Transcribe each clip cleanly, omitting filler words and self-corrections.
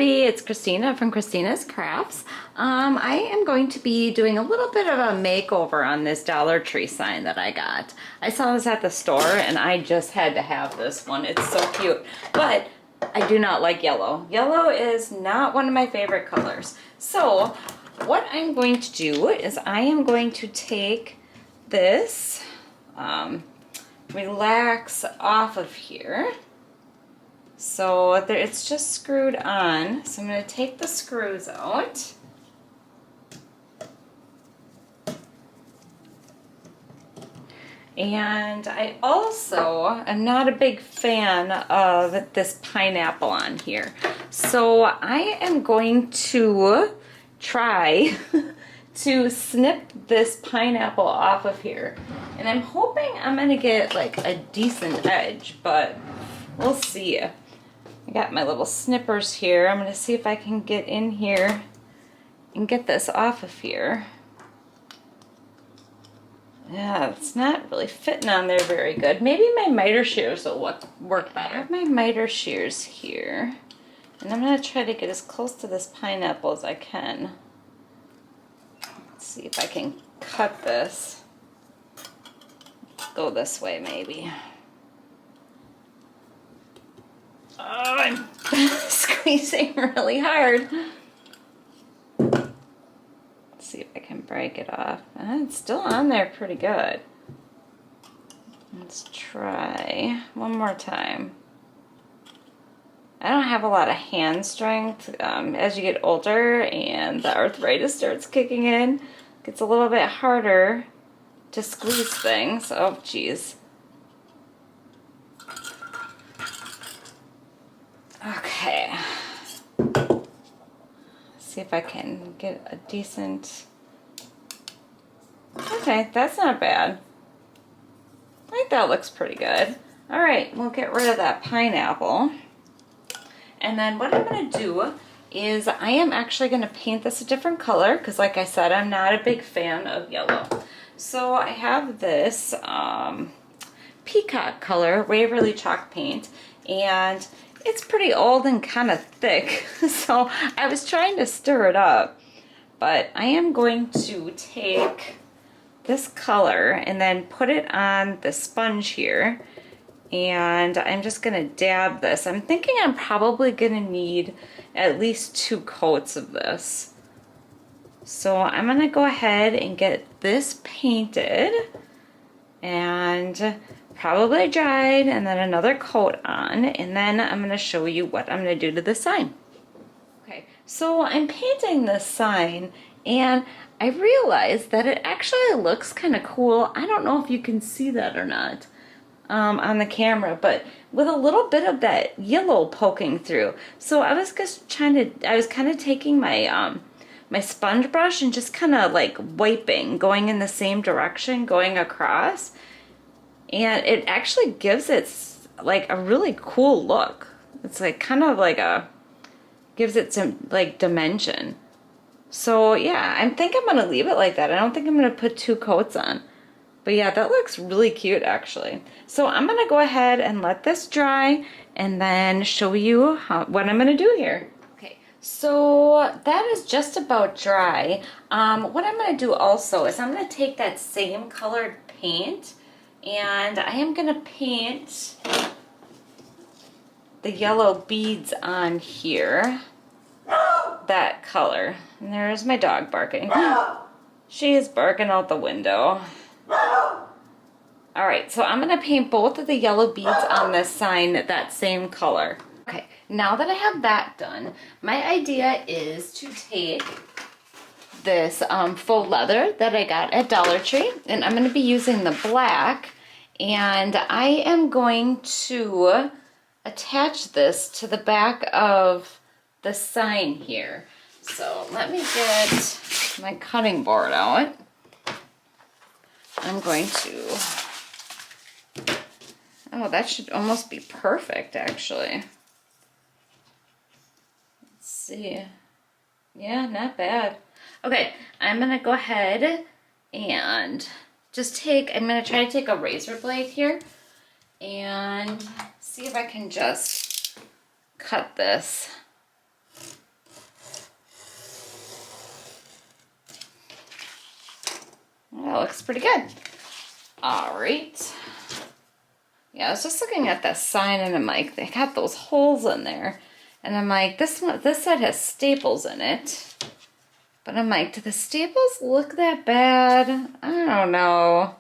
everybody, it's Christina from Christina's Crafts. I am going to be doing a little bit of a makeover on this Dollar Tree sign that I got. I saw this at the store and I just had to have this one. It's so cute, but I do not like yellow. Yellow is not one of my favorite colors. So what I'm going to do is I am going to take this relax off of here. So it's just screwed on. So I'm going to take the screws out. And I also am not a big fan of this pineapple on here. So I am going to try to snip this pineapple off of here. And I'm hoping I'm going to get like a decent edge, but we'll see. I got my little snippers here. I'm going to see if I can get in here and get this off of here. Yeah, it's not really fitting on there very good. Maybe my miter shears will work better. I have my miter shears here. And I'm going to try to get as close to this pineapple as I can. Let's see if I can cut this. Go this way maybe. Oh, I'm squeezing really hard. Let's see if I can break it off. It's still on there pretty good. Let's try one more time. I don't have a lot of hand strength. As you get older and the arthritis starts kicking in, it gets a little bit harder to squeeze things. Oh, geez. Okay, let's see if I can get a decent, okay, that's not bad. I think that looks pretty good. All right, we'll get rid of that pineapple. And then what I'm gonna do is I am actually gonna paint this a different color because like I said, I'm not a big fan of yellow. So I have this peacock color, Waverly chalk paint, and it's pretty old and kind of thick, so I was trying to stir it up, but I am going to take this color and then put it on the sponge here, and I'm just gonna dab this. I'm thinking I'm probably gonna need at least 2 coats of this. So I'm gonna go ahead and get this painted and probably dried, and then another coat on, and then I'm going to show you what I'm going to do to the sign. Okay, so I'm painting this sign and I realized that it actually looks kind of cool. I don't know if you can see that or not on the camera, but with a little bit of that yellow poking through. So I was just kind of taking my my sponge brush and just kind of like wiping, going in the same direction, going across. And it actually gives it like a really cool look. It's like kind of like gives it some like dimension. So yeah, I think I'm gonna leave it like that. I don't think I'm gonna put 2 coats on. But yeah, that looks really cute actually. So I'm gonna go ahead and let this dry and then show you what I'm gonna do here. Okay, so that is just about dry. What I'm gonna do also is I'm gonna take that same colored paint and I am going to paint the yellow beads on here, that color. And there's my dog barking. She is barking out the window. Alright, so I'm going to paint both of the yellow beads on this sign that same color. Okay, now that I have that done, my idea is to take this faux leather that I got at Dollar Tree, and I'm going to be using the black, and I am going to attach this to the back of the sign here. So let me get my cutting board out. I'm going to, oh, that should almost be perfect actually. Let's see. Yeah, not bad. Okay, I'm gonna go ahead and I'm gonna try to take a razor blade here and see if I can just cut this That looks pretty good. All right. Yeah, I was just looking at that sign and I'm like, they got those holes in there. And I'm like, this side has staples in it. But I'm like, do the staples look that bad? I don't know.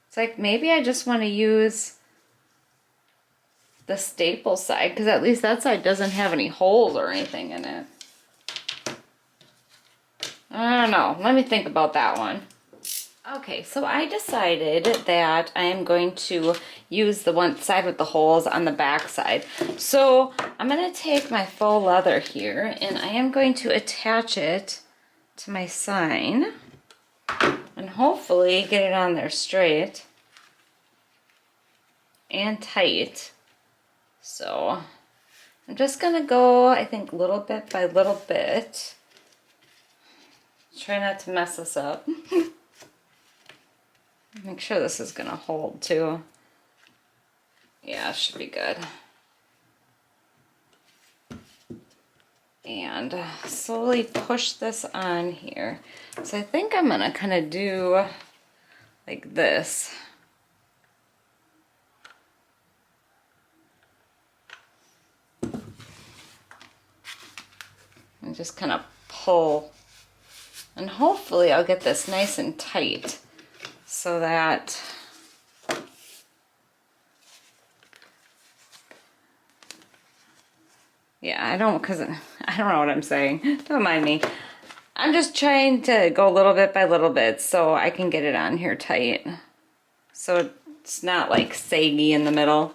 It's like, maybe I just want to use the staple side, because at least that side doesn't have any holes or anything in it. I don't know. Let me think about that one. Okay, so I decided that I am going to use the one side with the holes on the back side. So I'm going to take my faux leather here and I am going to attach it to my sign and hopefully get it on there straight and tight. So I'm just going to go, I think, little bit by little bit. Try not to mess this up. Make sure this is going to hold too. Yeah, it should be good. And slowly push this on here. So I think I'm going to kind of do like this. And just kind of pull. And hopefully I'll get this nice and tight so that yeah, I don't know what I'm saying. Don't mind me. I'm just trying to go little bit by little bit so I can get it on here tight. So it's not like saggy in the middle.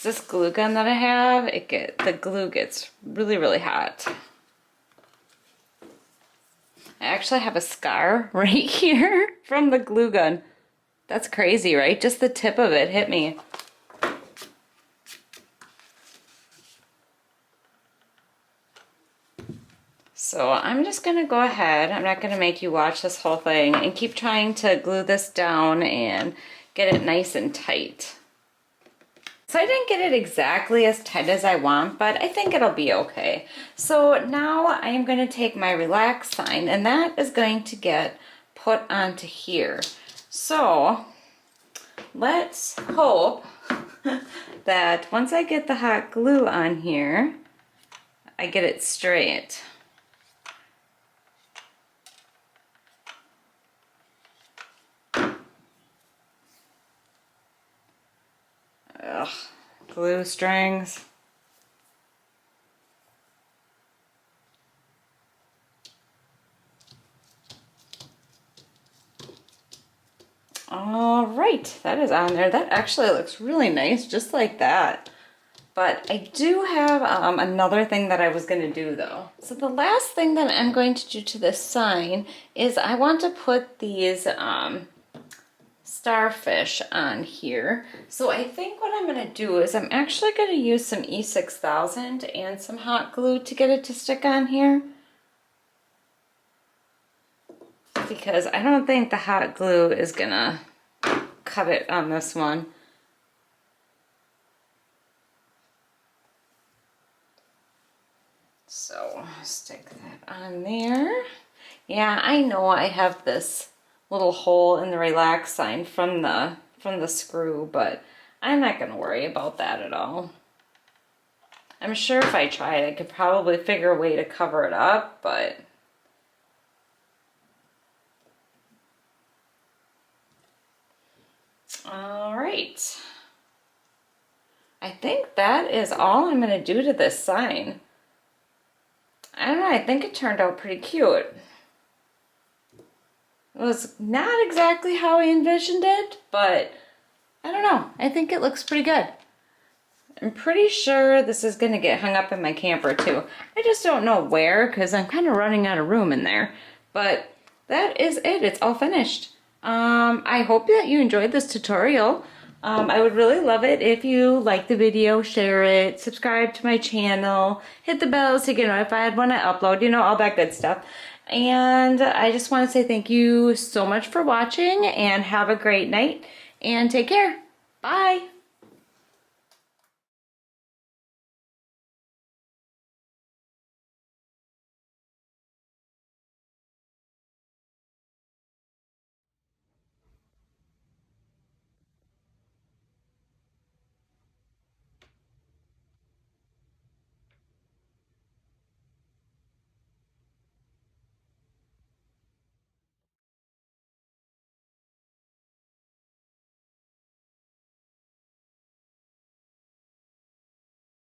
This glue gun that I have, the glue gets really, really hot. I actually have a scar right here from the glue gun. That's crazy, right? Just the tip of it hit me. So I'm just gonna go ahead, I'm not gonna make you watch this whole thing, and keep trying to glue this down and get it nice and tight. So I didn't get it exactly as tight as I want, but I think it'll be okay. So now I am going to take my relax sign, and that is going to get put onto here. So let's hope that once I get the hot glue on here, I get it straight. Ugh, glue strings. All right, that is on there. That actually looks really nice, just like that. But I do have another thing that I was going to do though. So the last thing that I'm going to do to this sign is I want to put these Starfish on here. So I think what I'm going to do is I'm actually going to use some E6000 and some hot glue to get it to stick on here. Because I don't think the hot glue is going to cut it on this one. So stick that on there. Yeah, I know I have this little hole in the relax sign from the screw, but I'm not going to worry about that at all. I'm sure if I tried, I could probably figure a way to cover it up, but all right. I think that is all I'm going to do to this sign. I don't know, I think it turned out pretty cute. It was not exactly how I envisioned it, but I don't know. I think it looks pretty good. I'm pretty sure this is going to get hung up in my camper too. I just don't know where because I'm kind of running out of room in there. But that is it. It's all finished. I hope that you enjoyed this tutorial. I would really love it if you like the video, share it, subscribe to my channel, hit the bell to get notified when I upload, you know, all that good stuff. And I just want to say thank you so much for watching and have a great night and take care. Bye.